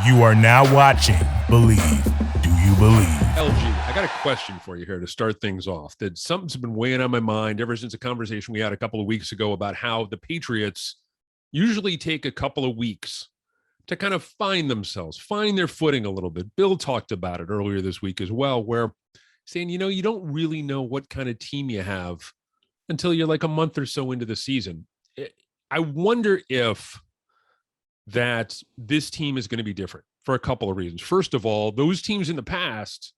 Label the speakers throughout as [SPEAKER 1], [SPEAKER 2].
[SPEAKER 1] You are now watching Believe. Do you believe?
[SPEAKER 2] LG, I got a question for you here to start things off. That something's been weighing on my mind ever since a conversation we had a couple of weeks ago about how the Patriots usually take a couple of weeks to kind of find themselves, find their footing a little bit. Bill talked about it earlier this week as well, where saying, you don't really know what kind of team you have until you're like a month or so into the season. I wonder if that this team is going to be different for a couple of reasons. First of all, those teams in the past,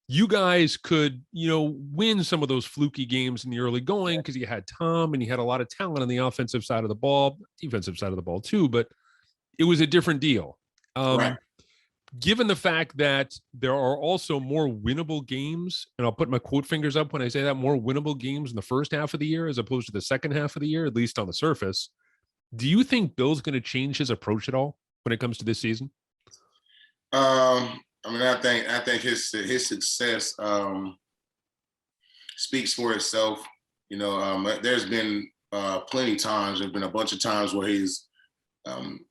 [SPEAKER 2] you guys could, win some of those fluky games in the early going because you had Tom and you had a lot of talent on the offensive side of the ball, defensive side of the ball too, but it was a different deal.
[SPEAKER 3] Right.
[SPEAKER 2] Given the fact that there are also more winnable games, and I'll put my quote fingers up when I say that, more winnable games in the first half of the year as opposed to the second half of the year, at least on the surface. Do you think Bill's going to change his approach at all when it comes to this season?
[SPEAKER 3] I think his success speaks for itself. There's been plenty of times. There's been a bunch of times where he's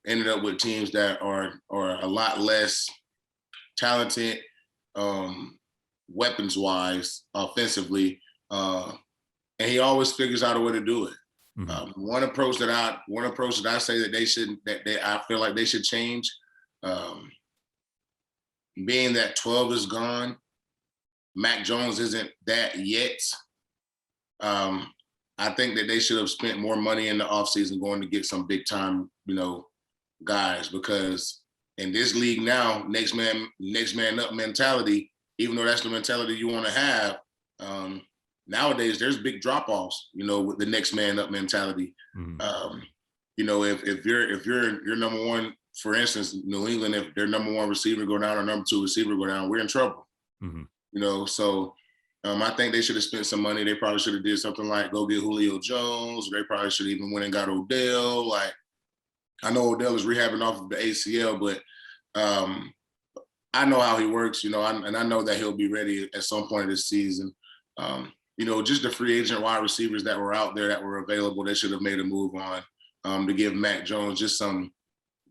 [SPEAKER 3] ended up with teams that are a lot less talented, weapons-wise, offensively, and he always figures out a way to do it.
[SPEAKER 2] Mm-hmm.
[SPEAKER 3] One approach that I say that I feel like they should change, being that 12 is gone, Mac Jones isn't that yet. I think that they should have spent more money in the offseason going to get some big time, guys, because in this league now, next man up mentality, even though that's the mentality you want to have, nowadays there's big drop-offs, with the next man up mentality.
[SPEAKER 2] Mm-hmm.
[SPEAKER 3] If you're number one, for instance, New England, if their number one receiver go down or number two receiver go down, we're in trouble.
[SPEAKER 2] Mm-hmm.
[SPEAKER 3] So I think they should have spent some money. They probably should have did something like go get Julio Jones. They probably should have even went and got Odell. Like, I know Odell is rehabbing off of the ACL, but I know how he works, and I know that he'll be ready at some point of this season. Just the free agent wide receivers that were out there that were available, they should have made a move on to give Mac Jones just some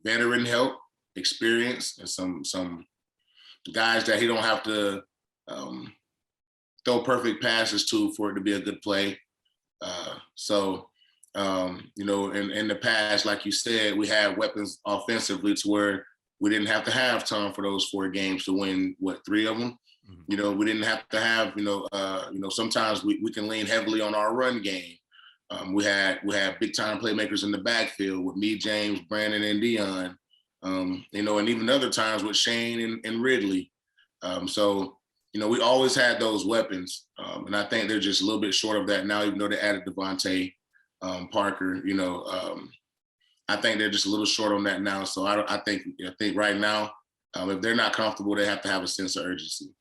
[SPEAKER 3] veteran help, experience, and some guys that he don't have to throw perfect passes to for it to be a good play. In the past, like you said, we had weapons offensively to where we didn't have to have Tom for those 4 games to win, 3 of them?
[SPEAKER 2] Mm-hmm.
[SPEAKER 3] We didn't have to have, sometimes we can lean heavily on our run game. We had big time playmakers in the backfield with me, James, Brandon, and Dion. And even other times with Shane and Ridley. We always had those weapons. And I think they're just a little bit short of that now, even though they added Devontae Parker. I think they're just a little short on that now. So I think right now, if they're not comfortable, they have to have a sense of urgency.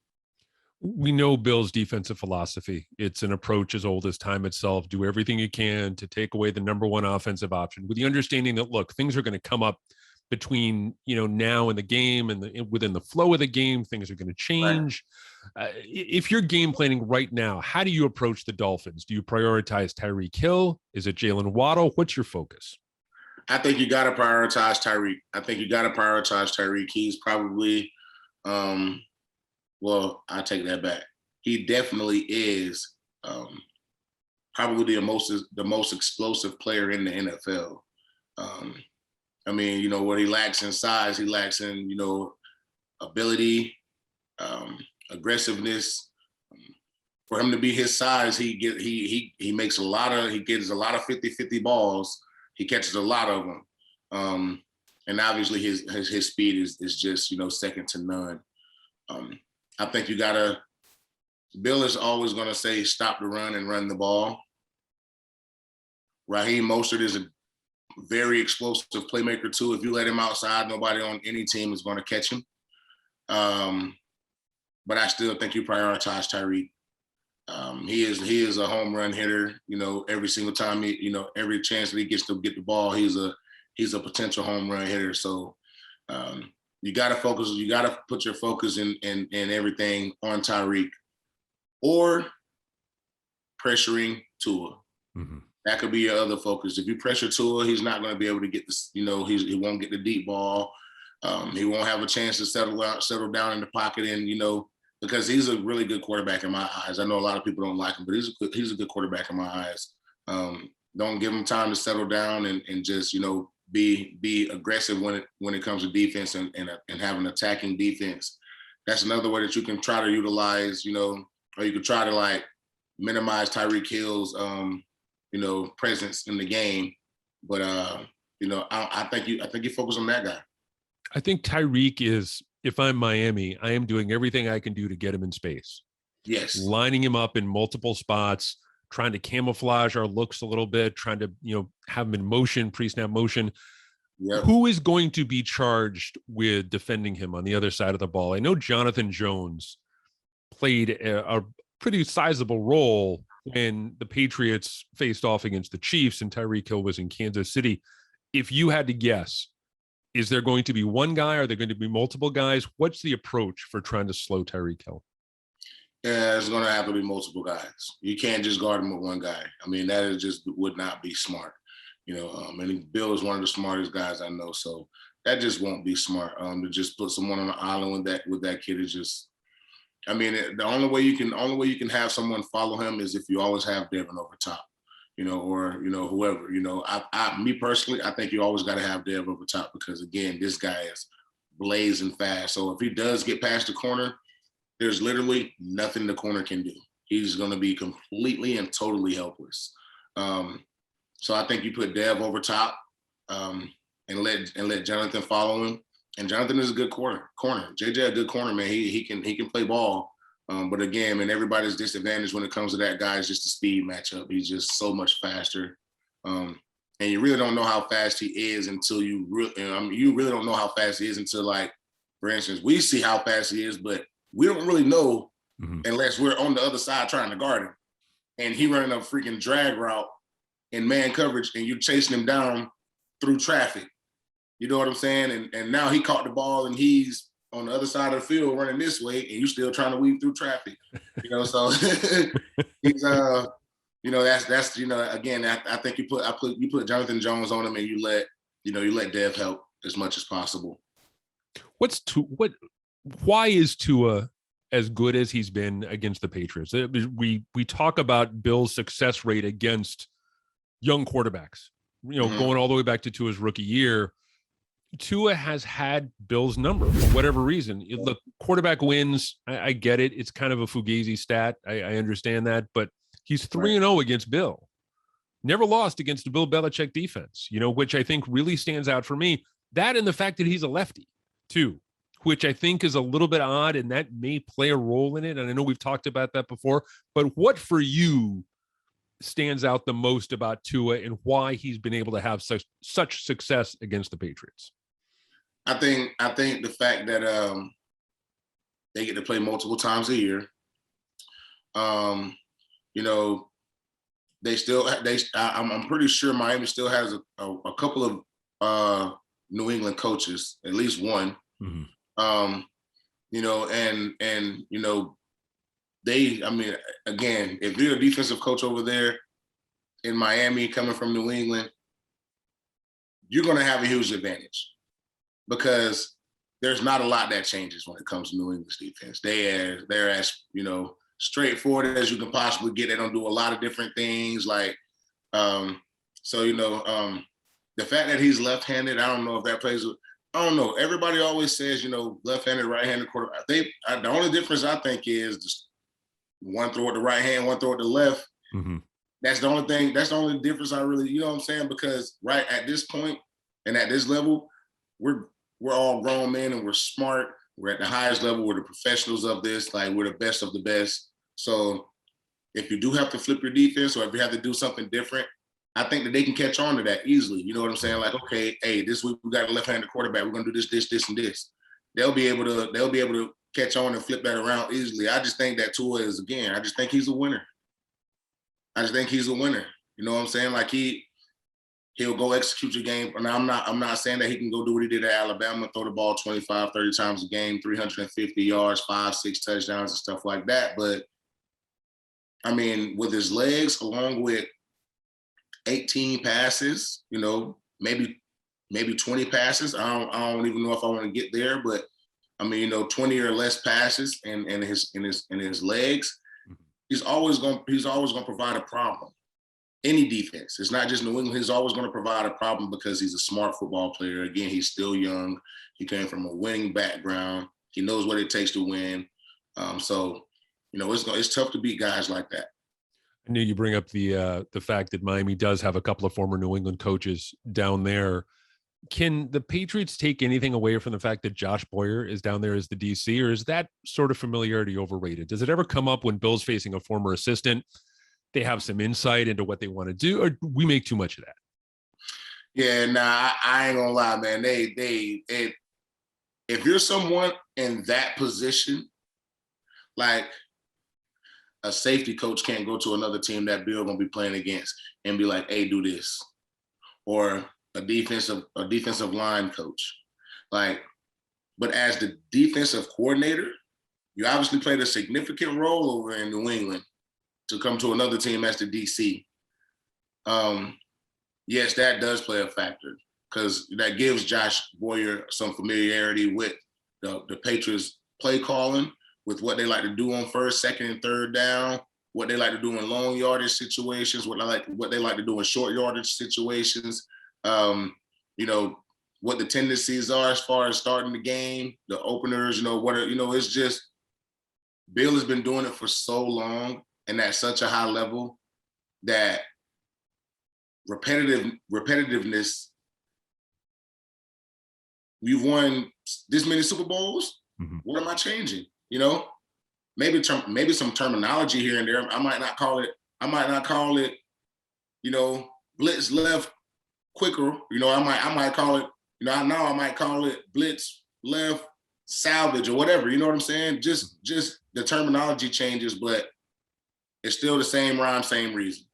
[SPEAKER 2] We know Bill's defensive philosophy. It's an approach as old as time itself. Do everything you can to take away the number one offensive option with the understanding that, look, things are going to come up between, now in the game and within the flow of the game, things are going to change. Right. If you're game planning right now, how do you approach the Dolphins? Do you prioritize Tyreek Hill? Is it Jaylen Waddle? What's your focus?
[SPEAKER 3] I think you got to prioritize Tyreek. He's probably, I take that back. He definitely is probably the most explosive player in the NFL. What he lacks in size, he lacks in, ability, aggressiveness. For him to be his size, he gets a lot of 50-50 balls. He catches a lot of them. And obviously his speed is just, second to none. I think Bill is always going to say, stop the run and run the ball. Raheem Mostert is a very explosive playmaker too. If you let him outside, nobody on any team is going to catch him. But I still think you prioritize Tyreek. He is a home run hitter. Every single time every chance that he gets to get the ball, he's a potential home run hitter. So you got to focus. You got to put your focus in everything on Tyreek, or pressuring Tua.
[SPEAKER 2] Mm-hmm.
[SPEAKER 3] That could be your other focus. If you pressure Tua, he's not going to be able to get this. He won't get the deep ball. He won't have a chance to settle down in the pocket, and because he's a really good quarterback in my eyes. I know a lot of people don't like him, but he's a good quarterback in my eyes. Don't give him time to settle down and just be aggressive when it comes to defense and have an attacking defense. That's another way that you can try to utilize, or you could try to minimize Tyreek Hill's presence in the game. But I think you focus on that guy.
[SPEAKER 2] I think Tyreek is, if I'm Miami, I am doing everything I can do to get him in space.
[SPEAKER 3] Yes.
[SPEAKER 2] Lining him up in multiple spots, trying to camouflage our looks a little bit, trying to, have him in motion, pre-snap motion. Yep. Who is going to be charged with defending him on the other side of the ball? I know Jonathan Jones played a pretty sizable role when the Patriots faced off against the Chiefs and Tyreek Hill was in Kansas City. If you had to guess, is there going to be one guy? Are there going to be multiple guys? What's the approach for trying to slow Tyreek Hill?
[SPEAKER 3] Yeah, it's going to have to be multiple guys. You can't just guard him with one guy. I mean, that would not be smart. And Bill is one of the smartest guys I know, so that just won't be smart. To just put someone on the island with that kid is just. I mean, the only way you can have someone follow him is if you always have Devin over top, or whoever. Me personally, I think you always got to have Dev over top because again, this guy is blazing fast. So if he does get past the corner, there's literally nothing the corner can do. He's going to be completely and totally helpless. So I think you put Dev over top and let Jonathan follow him. And Jonathan is a good corner. JJ a good corner, man. He can play ball. But again, man, everybody's disadvantage when it comes to that guy is just the speed matchup. He's just so much faster. And you really don't know how fast he is until you really don't know how fast he is until, for instance, we see how fast he is, but we don't really know unless we're on the other side trying to guard him. And he running a freaking drag route in man coverage and you're chasing him down through traffic. You know what I'm saying? And now he caught the ball and he's on the other side of the field running this way and you still trying to weave through traffic. So he's that's again, I think you put Jonathan Jones on him and you let Dev help as much as possible.
[SPEAKER 2] Why is Tua as good as he's been against the Patriots? We talk about Bill's success rate against young quarterbacks, going all the way back to Tua's rookie year. Tua has had Bill's number for whatever reason. The quarterback wins. I get it. It's kind of a fugazi stat. I understand that, but he's 3-0 against Bill. Never lost against the Bill Belichick defense, which I think really stands out for me. That and the fact that he's a lefty too, which I think is a little bit odd, and that may play a role in it. And I know we've talked about that before, but what for you stands out the most about Tua and why he's been able to have such success against the Patriots?
[SPEAKER 3] I think the fact that they get to play multiple times a year. I'm pretty sure Miami still has a couple of New England coaches, at least one. Again, if you're a defensive coach over there in Miami coming from New England, you're going to have a huge advantage because there's not a lot that changes when it comes to New England's defense. They're as, straightforward as you can possibly get. They don't do a lot of different things. The fact that he's left-handed, I don't know if that plays. I don't know. Everybody always says, left-handed, right-handed quarterback. The only difference I think is just one throw at the right hand, one throw at the left. That's the only thing. That's the only difference I really, you know what I'm saying? Because right at this point and at this level, we're all grown men and we're smart. We're at the highest level. We're the professionals of this. We're the best of the best. So if you do have to flip your defense or if you have to do something different, I think that they can catch on to that easily. You know what I'm saying? Okay, hey, this week we got a left-handed quarterback. We're gonna do this, and this. They'll be able to catch on and flip that around easily. I just think that Tua is, again, I just think he's a winner. You know what I'm saying? He'll go execute your game. And I'm not saying that he can go do what he did at Alabama, throw the ball 25, 30 times a game, 350 yards, 5, 6 touchdowns and stuff like that. But I mean, with his legs, along with 18 passes, maybe maybe 20 passes. I don't even know if I want to get there, but I mean, 20 or less passes in his legs, he's always going to provide a problem. Any defense. It's not just New England. He's always going to provide a problem because he's a smart football player. Again, he's still young. He came from a winning background. He knows what it takes to win. So, it's tough to beat guys like that.
[SPEAKER 2] I knew you bring up the fact that Miami does have a couple of former New England coaches down there. Can the Patriots take anything away from the fact that Josh Boyer is down there as the DC, or is that sort of familiarity overrated? Does it ever come up when Bill's facing a former assistant? They have some insight into what they want to do, or we make too much of that?
[SPEAKER 3] Yeah, nah, I ain't gonna lie, man. If you're someone in that position, like a safety coach can't go to another team that Bill gonna be playing against and be like, "Hey, do this," or a defensive line coach, like. But as the defensive coordinator, you obviously played a significant role over in New England to come to another team as the DC. Yes, that does play a factor because that gives Josh Boyer some familiarity with the Patriots play calling, with what they like to do on first, second, and third down, what they like to do in long yardage situations, what they like to do in short yardage situations. What the tendencies are as far as starting the game, the openers. It's just Bill has been doing it for so long and at such a high level that repetitiveness. We've won this many Super Bowls.
[SPEAKER 2] Mm-hmm.
[SPEAKER 3] What am I changing? Maybe some terminology here and there. I might not call it. Blitz left quicker. I might call it. Now I might call it blitz left salvage or whatever. You know what I'm saying? Just the terminology changes, but it's still the same rhyme, same reason.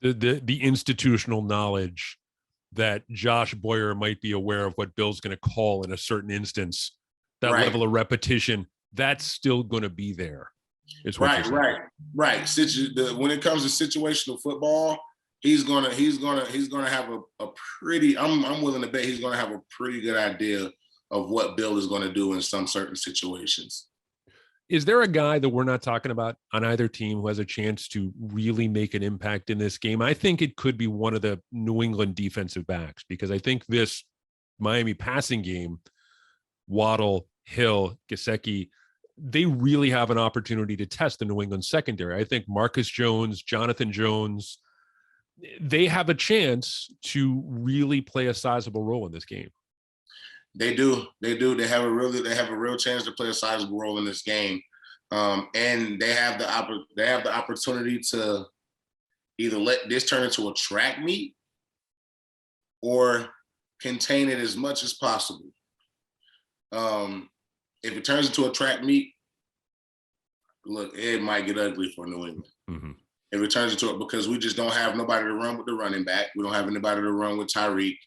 [SPEAKER 2] The institutional knowledge that Josh Boyer might be aware of what Bill's going to call in a certain instance, that
[SPEAKER 3] right.
[SPEAKER 2] level of repetition, that's still going to be there.
[SPEAKER 3] Right. When it comes to situational football, he's gonna have a pretty. I'm willing to bet he's gonna have a pretty good idea of what Bill is going to do in some certain situations.
[SPEAKER 2] Is there a guy that we're not talking about on either team who has a chance to really make an impact in this game? I think it could be one of the New England defensive backs, because I think this Miami passing game, Waddle, Hill, Gesicki, they really have an opportunity to test the New England secondary. I think Marcus Jones, Jonathan Jones, they have a chance to really play a sizable role in this game. They
[SPEAKER 3] do. They have a real chance to play a sizable role in this game, and they have the opportunity to either let this turn into a track meet or contain it as much as possible. If it turns into a track meet, look, it might get ugly for New England.
[SPEAKER 2] Mm-hmm.
[SPEAKER 3] If it turns into it, because we just don't have nobody to run with the running back. We don't have anybody to run with Tyreek.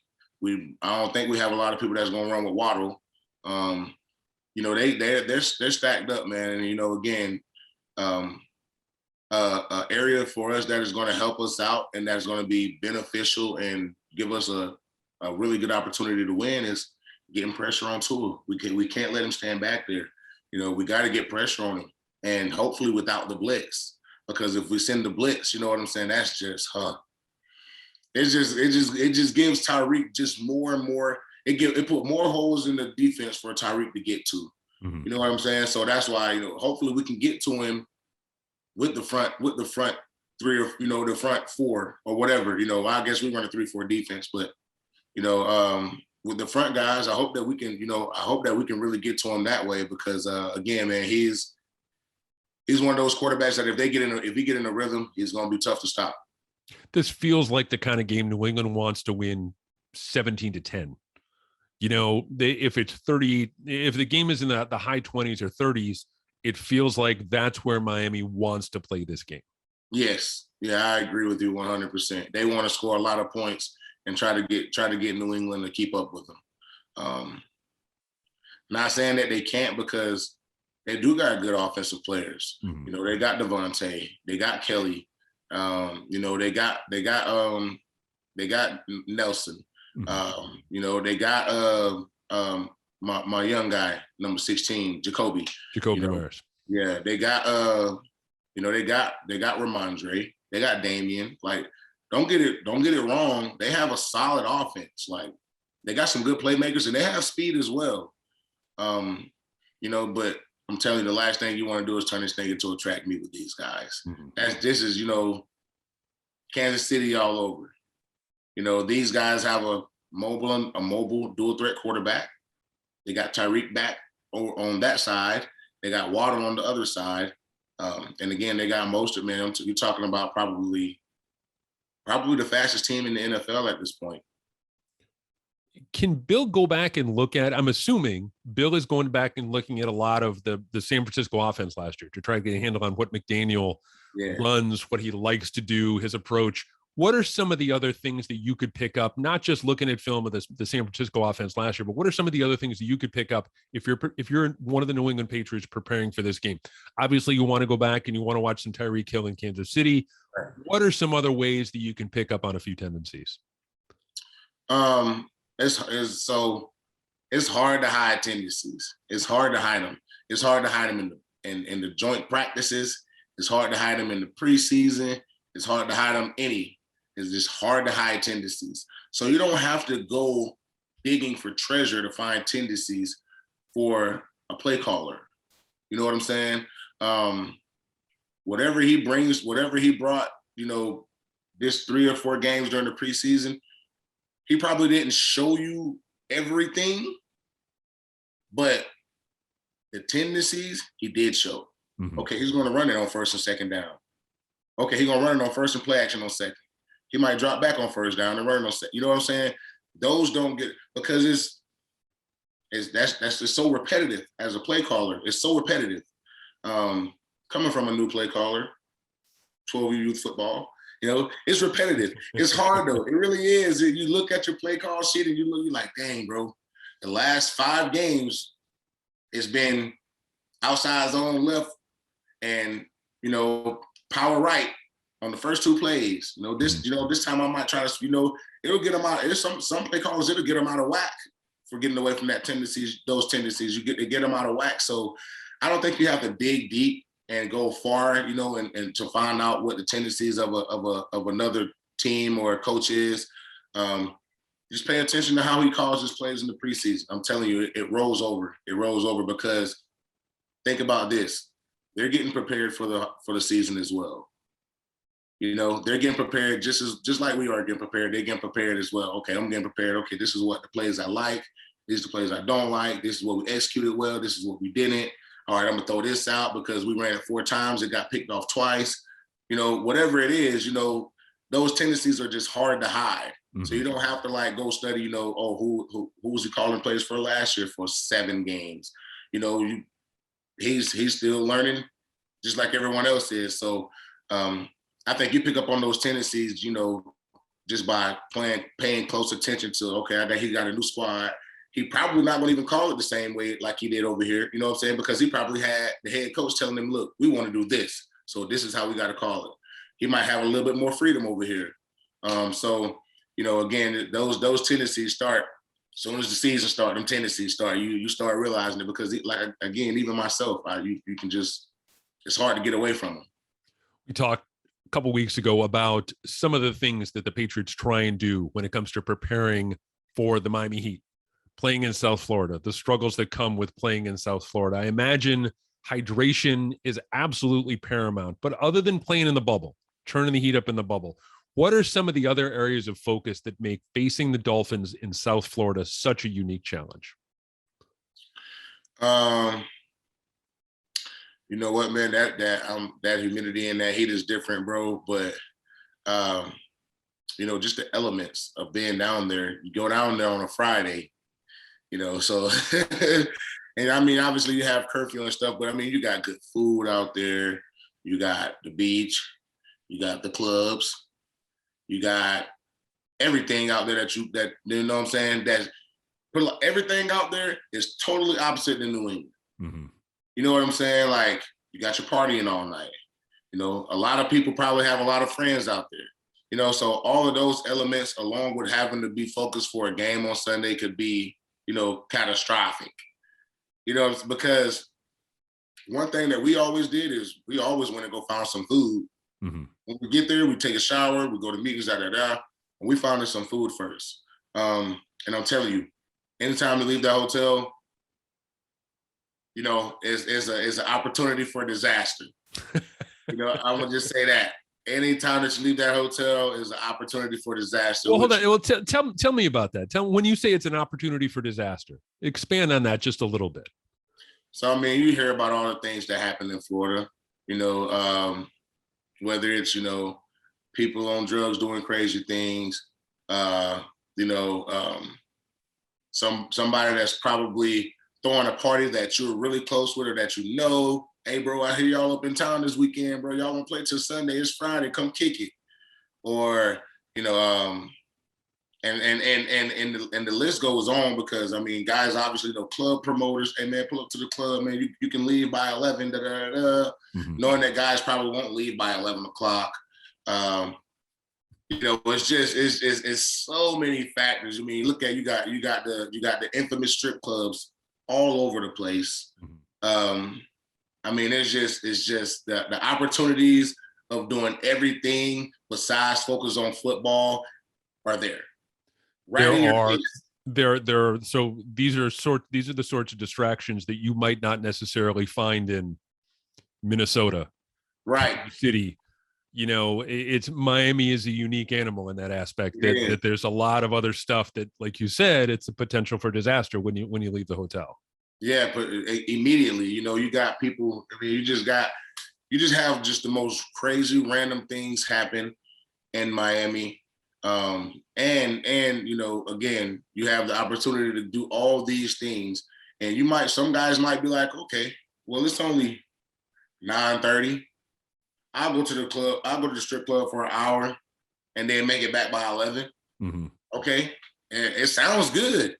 [SPEAKER 3] I don't think we have a lot of people that's going to run with Waddle. They're stacked up, man. And again, an area for us that is going to help us out and that's going to be beneficial and give us a really good opportunity to win is getting pressure on Tua. We can't let him stand back there. We got to get pressure on him, and hopefully without the blitz. Because if we send the blitz, you know what I'm saying, that's just It just gives Tyreek just more and more. It put more holes in the defense for Tyreek to get to.
[SPEAKER 2] Mm-hmm.
[SPEAKER 3] You know what I'm saying? So that's why hopefully we can get to him with the front three or the front four or whatever. I guess we run a 3-4 defense, but with the front guys, I hope that we can really get to him that way because again, man, he's one of those quarterbacks that if he get in a rhythm, he's going to be tough to stop.
[SPEAKER 2] This feels like the kind of game New England wants to win 17-10. If it's 30, if the game is in the high 20s or 30s, it feels like that's where Miami wants to play this game.
[SPEAKER 3] Yes. Yeah, I agree with you 100%. They want to score a lot of points and try to get New England to keep up with them. Not saying that they can't, because they do got good offensive players.
[SPEAKER 2] Mm-hmm.
[SPEAKER 3] They got Devontae, they got Kelly, they got Nelson. You know, they got my young guy, number 16, Jacoby.
[SPEAKER 2] Jacoby
[SPEAKER 3] you know,
[SPEAKER 2] Myers.
[SPEAKER 3] Yeah, they got you know, they got Ramondre, they got Damian. Like, don't get it wrong. They have a solid offense. Like, they got some good playmakers and they have speed as well. You know, but I'm telling you, the last thing you want to do is turn this thing into a track meet with these guys. This is, you know, Kansas City all over. You know, these guys have a mobile dual threat quarterback. They got Tyreek back on that side. They got Waddle on the other side. And again, they got Mostert, man. You're talking about probably the fastest team in the NFL at this point.
[SPEAKER 2] Can Bill go back and look at, I'm assuming Bill is going back and looking at a lot of the San Francisco offense last year to try to get a handle on what McDaniel runs, what he likes to do, his approach. What are some of the other things that you could pick up, not just looking at film of the San Francisco offense last year, but what are some of the other things that you could pick up if you're one of the New England Patriots preparing for this game? Obviously, you want to go back and you want to watch some Tyreek Hill in Kansas City. What are some other ways that you can pick up on a few tendencies?
[SPEAKER 3] It's hard to hide tendencies. It's hard to hide them. It's hard to hide them in the joint practices. It's hard to hide them in the preseason. It's hard to hide them It's just hard to hide tendencies. So you don't have to go digging for treasure to find tendencies for a play caller. You know what I'm saying? Whatever he brought, you know, this 3 or 4 games during the preseason, he probably didn't show you everything, but the tendencies he did show. Okay, he's going to run it on first and second down. Okay, he's going to run it on first and play action on second. He might drop back on first down and run on second. You know what I'm saying? Those don't get, because that's just so repetitive as a play caller. It's so repetitive. Coming from a new play caller, 12 youth football, you know, it's repetitive. It's hard though. It really is. You look at your play call sheet and you're like, dang, bro, the last 5 games, it's been outside zone left and, you know, power right on the first 2 plays. You know, this time I might try to, you know, it'll get them out. There's some play callers, it'll get them out of whack for getting away from those tendencies. You get them out of whack. So I don't think you have to dig deep and go far, you know, and to find out what the tendencies of another team or a coach is. Just pay attention to how he calls his plays in the preseason. I'm telling you, it rolls over. It rolls over because think about this. They're getting prepared for the season as well. You know, they're getting prepared just like we are getting prepared. They're getting prepared as well. Okay, I'm getting prepared. Okay, this is what the plays I like. These are the plays I don't like. This is what we executed well. This is what we didn't. All right, I'm gonna throw this out because we ran it 4 times. It got picked off twice. You know, whatever it is, you know, those tendencies are just hard to hide. So you don't have to like go study, you know, who was he calling plays for last year for 7 games? You know, he's still learning just like everyone else is. So I think you pick up on those tendencies, you know, just by paying close attention to, okay, he got a new squad. He probably not going to even call it the same way like he did over here. You know what I'm saying? Because he probably had the head coach telling him, look, we want to do this. So this is how we got to call it. He might have a little bit more freedom over here. So, you know, again, those tendencies start, as soon as the season starts, them tendencies start, you start realizing it because, like, again, even myself, you can just, it's hard to get away from them.
[SPEAKER 2] We talked a couple weeks ago about some of the things that the Patriots try and do when it comes to preparing for the Miami Heat, playing in South Florida, the struggles that come with playing in South Florida. I imagine hydration is absolutely paramount, but other than playing in the bubble, turning the heat up in the bubble, what are some of the other areas of focus that make facing the Dolphins in South Florida such a unique challenge?
[SPEAKER 3] You know what, man, that humidity and that heat is different, bro. But you know, just the elements of being down there. You go down there on a Friday, you know, so and I mean, obviously you have curfew and stuff, but I mean, you got good food out there. You got the beach, you got the clubs, you got everything out there that you know what I'm saying? Everything out there is totally opposite than New England.
[SPEAKER 2] Mm-hmm.
[SPEAKER 3] You know what I'm saying? Like, you got your partying all night. You know, a lot of people probably have a lot of friends out there. So all of those elements, along with having to be focused for a game on Sunday, could be, catastrophic. It's because one thing that we always did is we always went to go find some food.
[SPEAKER 2] Mm-hmm.
[SPEAKER 3] When we get there, we take a shower, we go to meetings, and we found us some food first. And I'm telling you, anytime we leave that hotel, is an opportunity for disaster. I'm gonna just say that. Anytime that you leave that hotel is an opportunity for disaster.
[SPEAKER 2] Well, hold on. Well, tell me about that. When you say it's an opportunity for disaster, expand on that just a little bit.
[SPEAKER 3] So, you hear about all the things that happen in Florida, whether it's, people on drugs doing crazy things, somebody that's probably throwing a party that you're really close with or that hey, bro, I hear y'all up in town this weekend, bro. Y'all want to play till Sunday. It's Friday. Come kick it. Or, and the list goes on because, guys, obviously, club promoters, hey, man, pull up to the club, man. You can leave by 11,
[SPEAKER 2] Mm-hmm.
[SPEAKER 3] knowing that guys probably won't leave by 11 o'clock. It's so many factors. Look at you got the infamous strip clubs all over the place.
[SPEAKER 2] Mm-hmm.
[SPEAKER 3] It's just the opportunities of doing everything besides focus on football are there.
[SPEAKER 2] So these are the sorts of distractions that you might not necessarily find in Minnesota,
[SPEAKER 3] right?
[SPEAKER 2] City. It's Miami is a unique animal in that aspect that there's a lot of other stuff that, like you said, it's a potential for disaster when you leave the hotel.
[SPEAKER 3] Yeah, but immediately, you got people. You just have just the most crazy random things happen in Miami. And again, you have the opportunity to do all these things. And some guys might be like, okay, well, it's only 9:30. I'll go to the club. I'll go to the strip club for an hour and then make it back by 11.
[SPEAKER 2] Mm-hmm.
[SPEAKER 3] Okay. And it sounds good,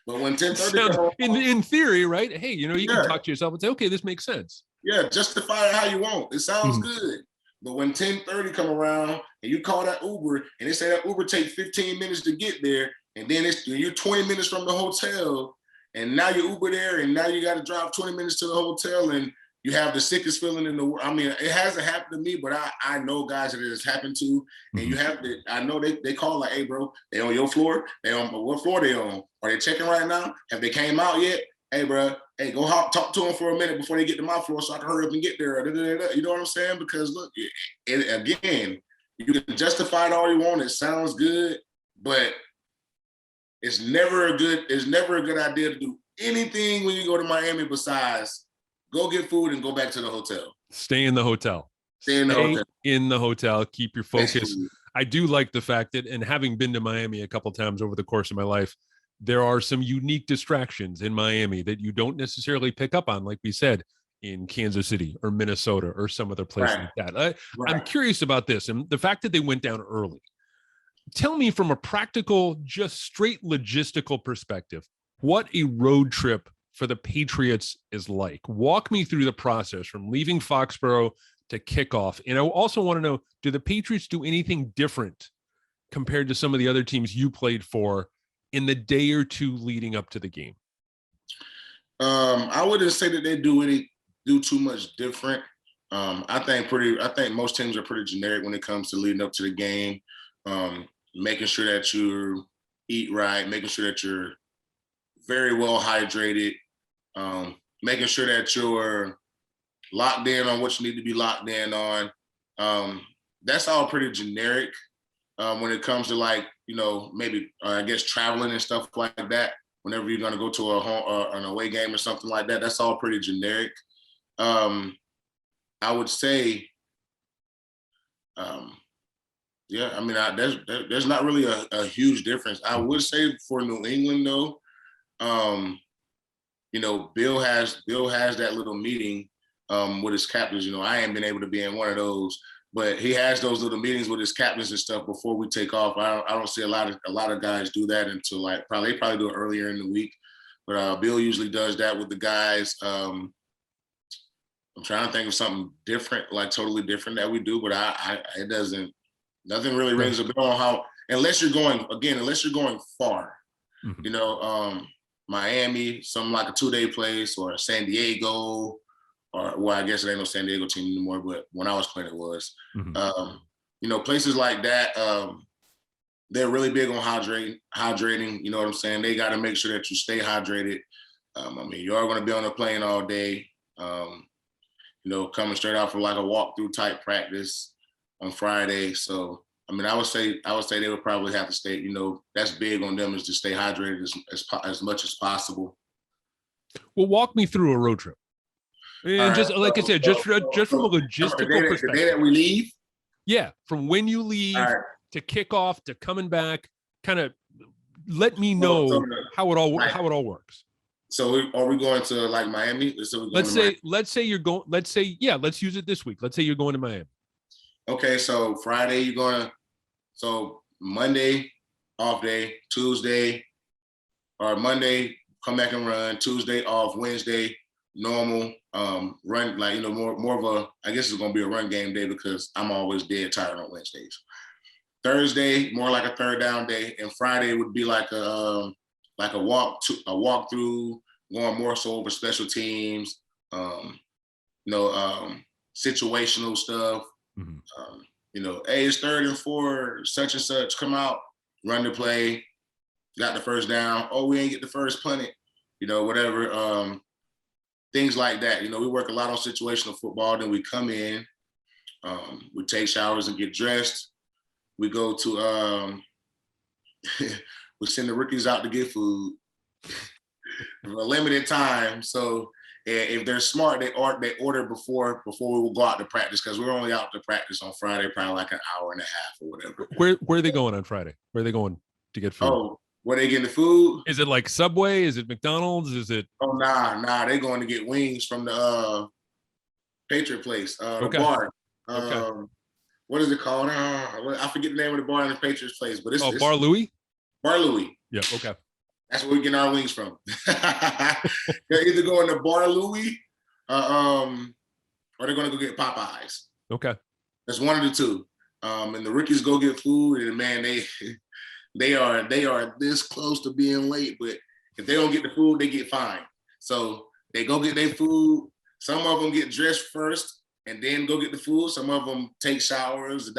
[SPEAKER 3] but when 10:30
[SPEAKER 2] in theory, right? Hey, you can talk to yourself and say, okay, this makes sense.
[SPEAKER 3] Yeah, justify it how you want. It sounds
[SPEAKER 2] Mm-hmm.
[SPEAKER 3] good. But when 10:30 come around and you call that Uber and they say that Uber takes 15 minutes to get there, and then you're 20 minutes from the hotel, and now you Uber there, and now you got to drive 20 minutes to the hotel, and you have the sickest feeling in the world. It hasn't happened to me, but I know guys that it has happened to, and you have to. I know they call like, hey, bro, they on your floor? They on what floor they on? Are they checking right now? Have they came out yet? Hey, bro, hey, go talk to them for a minute before they get to my floor so I can hurry up and get there. You know what I'm saying? Because look, again, you can justify it all you want. It sounds good, but it's never a good idea to do anything when you go to Miami besides go get food and go back to the hotel.
[SPEAKER 2] Stay in the hotel.
[SPEAKER 3] Stay in the hotel.
[SPEAKER 2] Keep your focus. I do like the fact that, and having been to Miami a couple times over the course of my life, there are some unique distractions in Miami that you don't necessarily pick up on, like we said, in Kansas City or Minnesota or some other place like that. I'm curious about this and the fact that they went down early. Tell me from a practical, just straight logistical perspective, what a road trip for the Patriots is like. Walk me through the process from leaving Foxborough to kickoff. And I also want to know, do the Patriots do anything different compared to some of the other teams you played for in the day or two leading up to the game?
[SPEAKER 3] I wouldn't say that they do too much different. I think most teams are pretty generic when it comes to leading up to the game. Making sure that you eat right, making sure that you're very well hydrated, making sure that you're locked in on what you need to be locked in on. That's all pretty generic when it comes to maybe I guess traveling and stuff like that. Whenever you're going to go to an away game or something like that, that's all pretty generic. I would say, there's not really a huge difference. I would say for New England though, Bill has that little meeting with his captains. I ain't been able to be in one of those, but he has those little meetings with his captains and stuff before we take off. I don't see a lot of guys do that until they probably do it earlier in the week. But Bill usually does that with the guys. I'm trying to think of something different, like totally different that we do, but it doesn't Nothing really rings a bell on how, unless you're going far,
[SPEAKER 2] Mm-hmm.
[SPEAKER 3] Miami, something like a 2-day place, or San Diego, or well, I guess it ain't no San Diego team anymore, but when I was playing, it was.
[SPEAKER 2] Mm-hmm.
[SPEAKER 3] Places like that, they're really big on hydrating. You know what I'm saying? They got to make sure that you stay hydrated. You are going to be on a plane all day. Coming straight out from like a walkthrough type practice on Friday. So, I would say they would probably have to stay. That's big on them, is to stay hydrated as much as possible.
[SPEAKER 2] Well, walk me through a road trip. And just like I said, just from a logistical perspective.
[SPEAKER 3] The day that we leave.
[SPEAKER 2] Yeah, from when you leave to kickoff to coming back, kind of let me know how it all works.
[SPEAKER 3] So are we going to like Miami?
[SPEAKER 2] Let's say you're going. Let's use it this week. Let's say you're going to Miami.
[SPEAKER 3] Okay, so Friday you're going to. So Monday off day, Tuesday or Monday come back and run. Tuesday off, Wednesday normal run, like more of a, I guess it's gonna be a run game day because I'm always dead tired on Wednesdays. Thursday more like a third down day, and Friday would be like a walk through, going more so over special teams, situational stuff.
[SPEAKER 2] Mm-hmm.
[SPEAKER 3] Hey, it's 3rd and 4, such and such, come out, run the play, got the first down. Oh, we ain't get the first punt it, whatever. Things like that. We work a lot on situational football. Then we come in, we take showers and get dressed. We go to, we send the rookies out to get food for a limited time. So if they're smart, they order before we will go out to practice, because we're only out to practice on Friday, probably like an hour and a half or whatever.
[SPEAKER 2] Where are they going on Friday? Where are they going to get food?
[SPEAKER 3] Oh, where they getting the food?
[SPEAKER 2] Is it like Subway? Is it McDonald's? Is it?
[SPEAKER 3] Oh, nah. They're going to get wings from the Patriot place, the
[SPEAKER 2] Okay.
[SPEAKER 3] bar.
[SPEAKER 2] Okay.
[SPEAKER 3] What is it called? I forget the name of the bar in the Patriots place, but it's
[SPEAKER 2] Bar Louie.
[SPEAKER 3] Bar Louie.
[SPEAKER 2] Yeah. Okay.
[SPEAKER 3] That's where we're getting our wings from. They're either going to Bar Louie, or they're going to go get Popeyes.
[SPEAKER 2] Okay.
[SPEAKER 3] That's one of the two. And the rookies go get food, and man, they are this close to being late, but if they don't get the food, they get fined. So they go get their food. Some of them get dressed first and then go get the food. Some of them take showers, and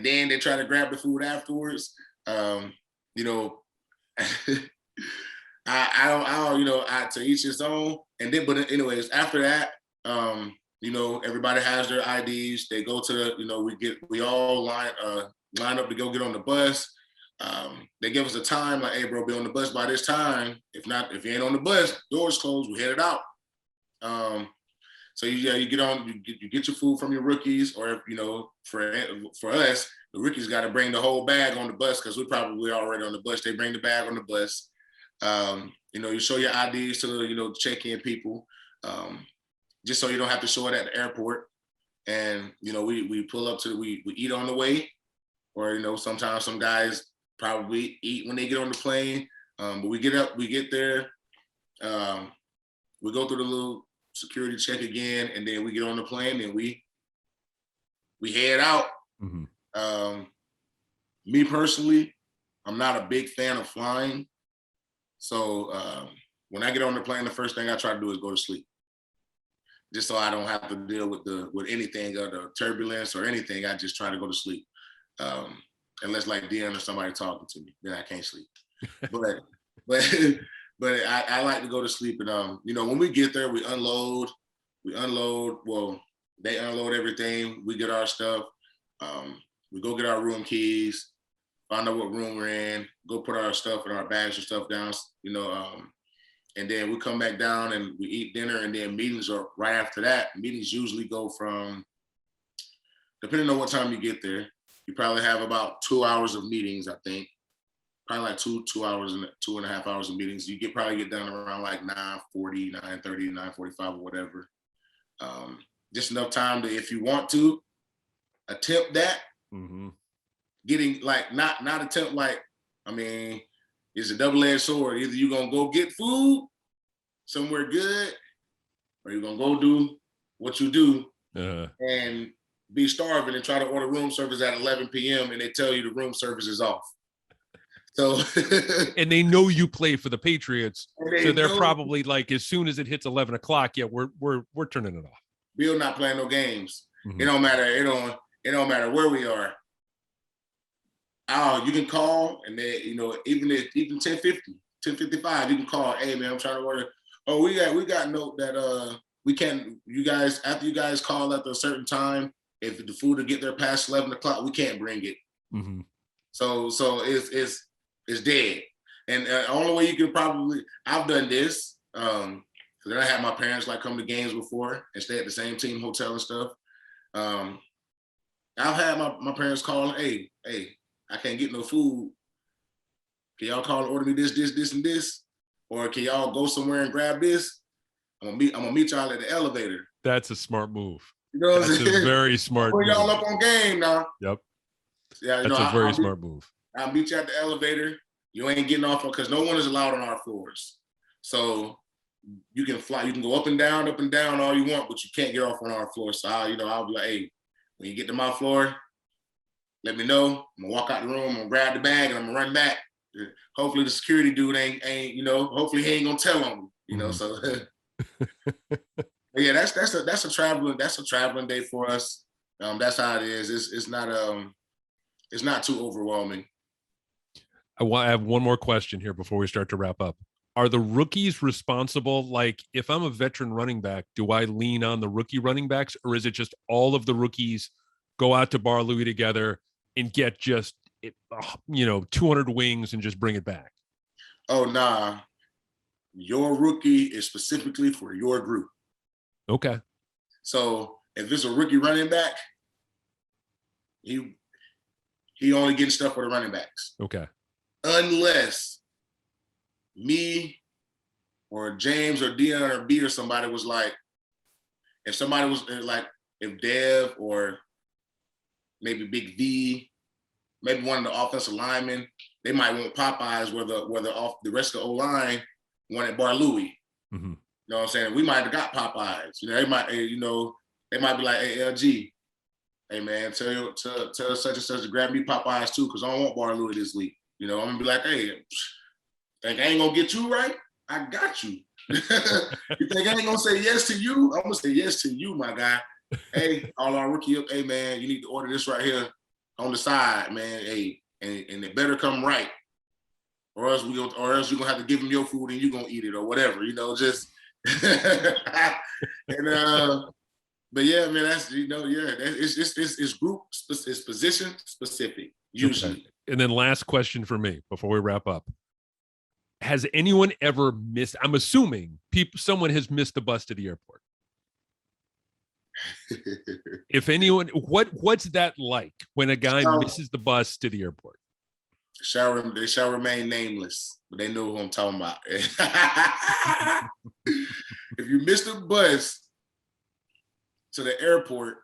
[SPEAKER 3] then they try to grab the food afterwards. I don't, to each his own. And then, but anyways, after that, everybody has their IDs. They go to we all line up to go get on the bus. They give us a time, like, hey, bro, be on the bus by this time. If you ain't on the bus, doors closed, we headed out. So you get on, you get your food from your rookies, or for us, the rookies got to bring the whole bag on the bus, because we're probably already on the bus. They bring the bag on the bus. You show your IDs to the check-in people, just so you don't have to show it at the airport. And we pull up we eat on the way, or sometimes some guys probably eat when they get on the plane. But we get there, we go through the little security check again, and then we get on the plane and we head out.
[SPEAKER 2] Mm-hmm.
[SPEAKER 3] Me personally, I'm not a big fan of flying. So when I get on the plane, the first thing I try to do is go to sleep, just so I don't have to deal with anything or the turbulence or anything. I just try to go to sleep. Unless like Dion or somebody talking to me, then I can't sleep. But I like to go to sleep. And when we get there, we unload. Well, they unload everything. We get our stuff. We go get our room keys, find out what room we're in, go put our stuff and our bags and stuff down, and then we come back down and we eat dinner, and then meetings are right after that. Meetings usually go from, depending on what time you get there, you probably have about 2 hours of meetings, I think. Probably like 2 hours and 2.5 hours of meetings. You probably get done around like 9:40, 9:30, 9:45 or whatever. Just enough time to, if you want to, attempt that.
[SPEAKER 2] Mm-hmm.
[SPEAKER 3] Getting like not attempt, like, it's a double-edged sword. Either you're gonna go get food somewhere good, or you're gonna go do what you do.
[SPEAKER 2] Uh-huh.
[SPEAKER 3] And be starving and try to order room service at 11 p.m. and they tell you the room service is off. So
[SPEAKER 2] and they know you play for the Patriots, so they're
[SPEAKER 3] know,
[SPEAKER 2] probably like, as soon as it hits 11 o'clock, yeah, we're turning it off.
[SPEAKER 3] Bill not playing no games. It don't matter. It don't matter where we are. Oh, you can call, and then even 10:50, 10:55, you can call. Hey man, I'm trying to order. Oh, we got note that we can't. You guys, after you guys call at a certain time, if the food will get there past 11 o'clock, we can't bring it.
[SPEAKER 2] Mm-hmm.
[SPEAKER 3] So it's dead. And the only way you can probably, I've done this. Because I had my parents like come to games before and stay at the same team hotel and stuff. I've had my parents call, hey, I can't get no food. Can y'all call and order me this, and this? Or can y'all go somewhere and grab this? I'm gonna meet y'all at the elevator.
[SPEAKER 2] That's a smart move.
[SPEAKER 3] You know what I'm saying?
[SPEAKER 2] That's a very smart move.
[SPEAKER 3] Put y'all up on game now.
[SPEAKER 2] Yep.
[SPEAKER 3] Yeah,
[SPEAKER 2] that's a very smart move.
[SPEAKER 3] I'll meet you at the elevator. You ain't getting off because no one is allowed on our floors. So you can fly, you can go up and down all you want, but you can't get off on our floor. So I'll be like, hey, when you get to my floor, let me know. I'm gonna walk out the room, I'm gonna grab the bag, and I'm gonna run back. Hopefully the security dude ain't hopefully he ain't gonna tell on me, So yeah, that's a traveling day for us. That's how it is. It's not too overwhelming.
[SPEAKER 2] I have one more question here before we start to wrap up. Are the rookies responsible? Like, if I'm a veteran running back, do I lean on the rookie running backs, or is it just all of the rookies go out to Bar Louie together and get just 200 wings and just bring it back?
[SPEAKER 3] Oh, nah. Your rookie is specifically for your group.
[SPEAKER 2] Okay.
[SPEAKER 3] So if it's a rookie running back, he only getting stuff for the running backs.
[SPEAKER 2] Okay.
[SPEAKER 3] Unless me or James or Dion or B or somebody was like, if somebody was like, if Dev or maybe Big V, maybe one of the offensive linemen, they might want Popeyes where the rest of the O-line wanted Bar Louie. Mm-hmm. You know what I'm saying? We might have got Popeyes. They might be like, hey, LG, hey man, tell such and such to grab me Popeyes too, because I don't want Bar Louie this week. I'm gonna be like, hey, think I ain't gonna get you right? I got you. You think I ain't gonna say yes to you? I'm gonna say yes to you, my guy. Hey, all our rookie up, hey man, you need to order this right here on the side, man. Hey, and it better come right. Or else you're gonna have to give him your food and you're gonna eat it or whatever, just and but yeah, man, that's it's group, it's position specific usually.
[SPEAKER 2] Okay. And then last question for me before we wrap up. Has anyone ever missed? I'm assuming someone has missed the bus to the airport. If anyone, what's that like when a guy misses the bus to the airport?
[SPEAKER 3] They shall remain nameless, but they know who I'm talking about. If you miss the bus to the airport,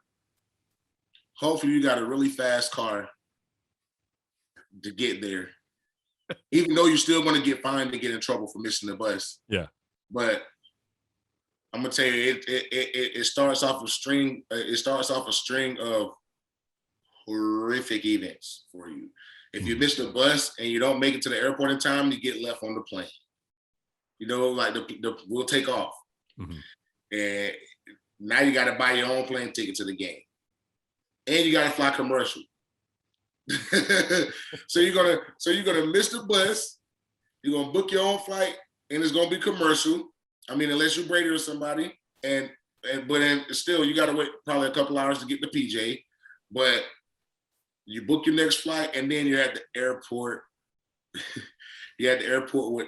[SPEAKER 3] hopefully you got a really fast car to get there. Even though you're still going to get fined and get in trouble for missing the bus. Yeah. But I'm gonna tell you, it starts off a string. It starts off a string of horrific events for you. If you miss the bus and you don't make it to the airport in time, you get left on the plane. Like we'll take off, and now you got to buy your own plane ticket to the game, and you got to fly commercial. So you're gonna miss the bus. You're gonna book your own flight, and it's gonna be commercial. I mean, unless you're Brady or somebody, but still you gotta wait probably a couple hours to get the PJ. But you book your next flight, and then you're at the airport. You're at the airport with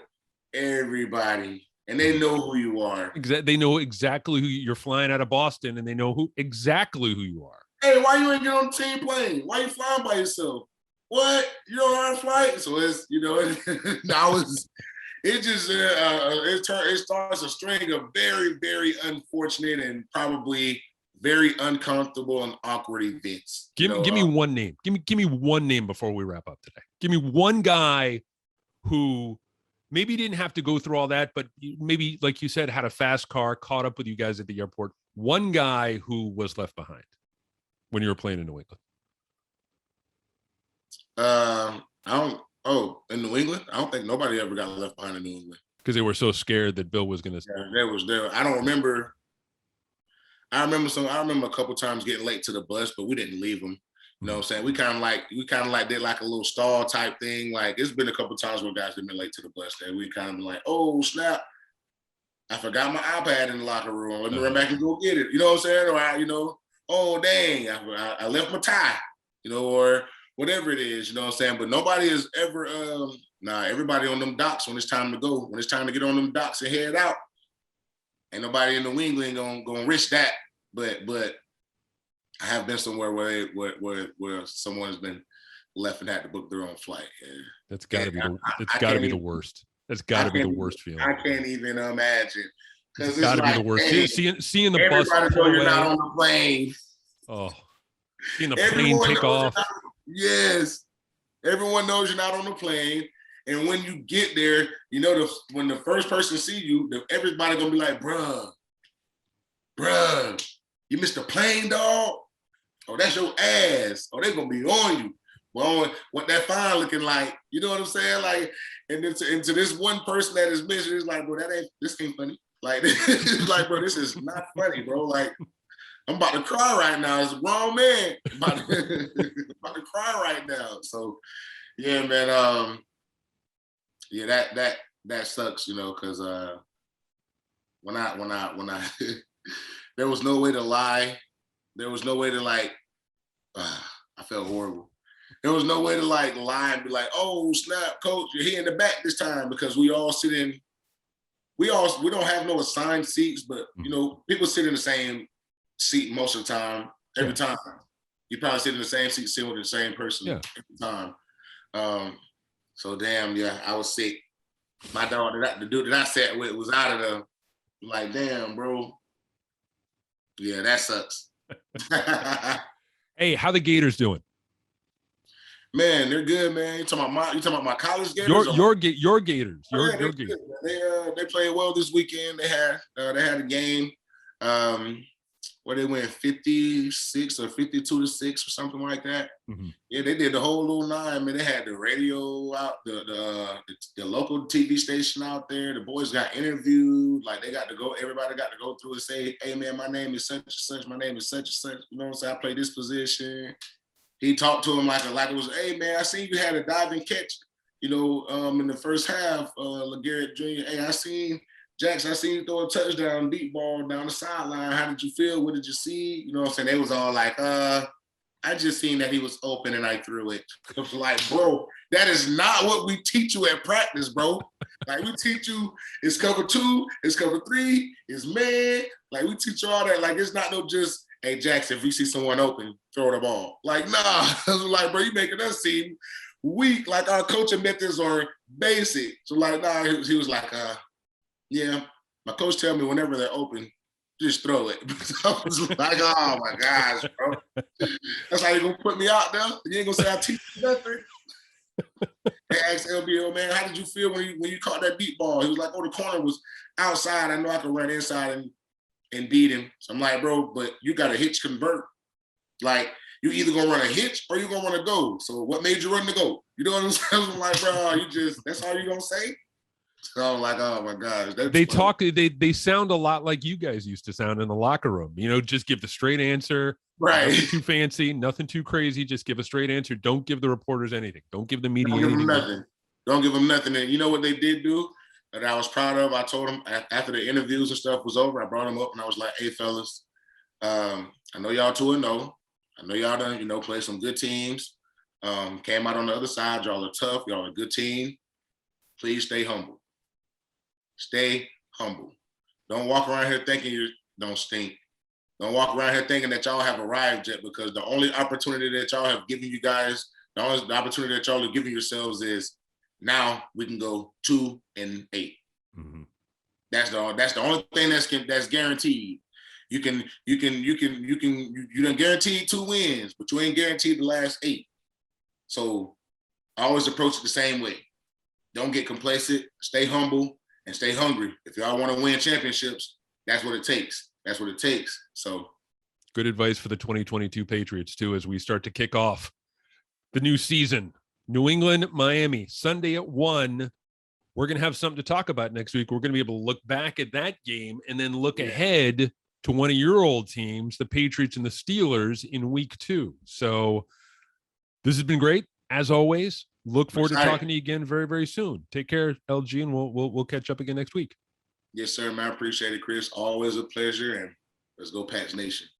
[SPEAKER 3] everybody, and they know who you are.
[SPEAKER 2] They know exactly who you're flying out of Boston, and they know exactly who you are.
[SPEAKER 3] Hey, why you ain't get on the team plane? Why you flying by yourself? What? You're on our flight? So it's it starts a string of very, very unfortunate and probably very uncomfortable and awkward events.
[SPEAKER 2] Give me one name. Give me one name before we wrap up today. Give me one guy who maybe didn't have to go through all that, but maybe, like you said, had a fast car, caught up with you guys at the airport. One guy who was left behind. when you were playing in New England?
[SPEAKER 3] I don't. Oh, in New England, I don't think nobody ever got left behind in New England
[SPEAKER 2] because they were so scared that Bill was going to.
[SPEAKER 3] Yeah, there. I don't remember. I remember a couple times getting late to the bus, but we didn't leave them. You know what I'm saying? We kind of like did like a little stall type thing. Like it's been a couple times where guys have been late to the bus that we kind of been like, oh snap, I forgot my iPad in the locker room. Let me run back and go get it. You know what I'm saying? Or oh dang, I left my tie. Or whatever it is. You know what I'm saying? But nobody has ever. Everybody on them docks when it's time to go. When it's time to get on them docks and head out. Ain't nobody in New England gonna risk that. But I have been somewhere where someone has been left and had to book their own flight. Yeah.
[SPEAKER 2] That's got to be the worst. That's got to be the worst feeling.
[SPEAKER 3] I can't even imagine.
[SPEAKER 2] It's got to be the worst. Seeing the bus
[SPEAKER 3] pull away. You're not on the plane.
[SPEAKER 2] Oh, seeing the plane take off.
[SPEAKER 3] Yes, everyone knows you're not on the plane. And when you get there, when the first person see you, everybody gonna be like, bruh, you missed the plane, dog. Oh, that's your ass. Oh, they gonna be on you. Well, what that fine looking like? You know what I'm saying? Like, and then to this one person that is missing, it's like, bro, this ain't funny. Like, it's like, bro, this is not funny, bro. Like, I'm about to cry right now. It's a grown man. I'm about to cry right now. So, yeah, man. Yeah, that sucks, because when I there was no way to lie. There was no way to I felt horrible. There was no way to lie and be like, oh snap, coach, you're here in the back this time, because we all sit in. We don't have no assigned seats, but people sit in the same seat most of the time. Every time, you probably sit in the same seat, sitting with the same person every time. So damn, yeah, I was sick. My dog, the dude that I sat with, was out of there. Like, damn, bro. Yeah, that sucks.
[SPEAKER 2] Hey, how the Gators doing?
[SPEAKER 3] Man, they're good, man. You talking about my college Gators?
[SPEAKER 2] Your Gators. Your
[SPEAKER 3] Gators.
[SPEAKER 2] Gators.
[SPEAKER 3] They played well this weekend. They had a game where they went 56 or 52-6 or something like that. Mm-hmm. Yeah, they did the whole little nine, man. They had the radio out, the local TV station out there. The boys got interviewed. Like, everybody got to go through and say, hey, man, my name is such and such. My name is such and such. You know what I'm saying? I play this position. He talked to him like it was, hey, man, I seen you had a diving catch, in the first half, LeGarrette Jr. Hey, I seen you throw a touchdown, deep ball down the sideline. How did you feel? What did you see? You know what I'm saying? They was all like, I just seen that he was open and I threw it. It was like, bro, that is not what we teach you at practice, bro. Like, we teach you it's cover 2, it's cover 3, it's man. Like, we teach you all that. Like, it's not no just, hey, Jackson, if you see someone open, throw the ball. Like, nah. I was like, bro, you making us seem weak. Like, our coaching methods are basic. So, like, nah, he was like, yeah, my coach tell me whenever they're open, just throw it. I was like, oh, my gosh, bro. That's how you going to put me out there? You ain't going to say I teach you nothing? They asked LBO, man, how did you feel when you caught that deep ball? He was like, oh, the corner was outside. I know I could run inside and beat him. So I'm like, bro, but you got a hitch convert. Like, you either going to run a hitch or you're going to run a goal. So what made you run the goal? You know what I'm saying? I'm like, bro, that's all you going to say? So I'm like, oh my gosh.
[SPEAKER 2] They sound a lot like you guys used to sound in the locker room. Just give the straight answer.
[SPEAKER 3] Right.
[SPEAKER 2] Nothing too fancy, nothing too crazy. Just give a straight answer. Don't give the reporters anything. Don't give the media anything.
[SPEAKER 3] Don't give them nothing. And you know what they did do that I was proud of? I told them after the interviews and stuff was over, I brought them up and I was like, hey, fellas, I know y'all 2-0. I know y'all done, play some good teams. Came out on the other side. Y'all are tough. Y'all are a good team. Please stay humble. Stay humble. Don't walk around here thinking you don't stink. Don't walk around here thinking that y'all have arrived yet, because the only opportunity that y'all have given you guys, the opportunity that y'all are giving yourselves is now we can go 2-8. Mm-hmm. That's the only thing that's guaranteed. You done guaranteed 2 wins, but you ain't guaranteed the last 8. So I always approach it the same way. Don't get complacent. Stay humble. And stay hungry. If y'all want to win championships, that's what it takes. So
[SPEAKER 2] Good advice for the 2022 Patriots, too, as we start to kick off the new season. New England, Miami, Sunday at 1. We're going to have something to talk about next week. We're going to be able to look back at that game and then look ahead to one of your old teams, the Patriots and the Steelers, in week 2. So this has been great. As always, look forward to talking to you again very, very soon. Take care, LG, and we'll catch up again next week.
[SPEAKER 3] Yes, sir, man. I appreciate it, Chris. Always a pleasure, and let's go Pats Nation.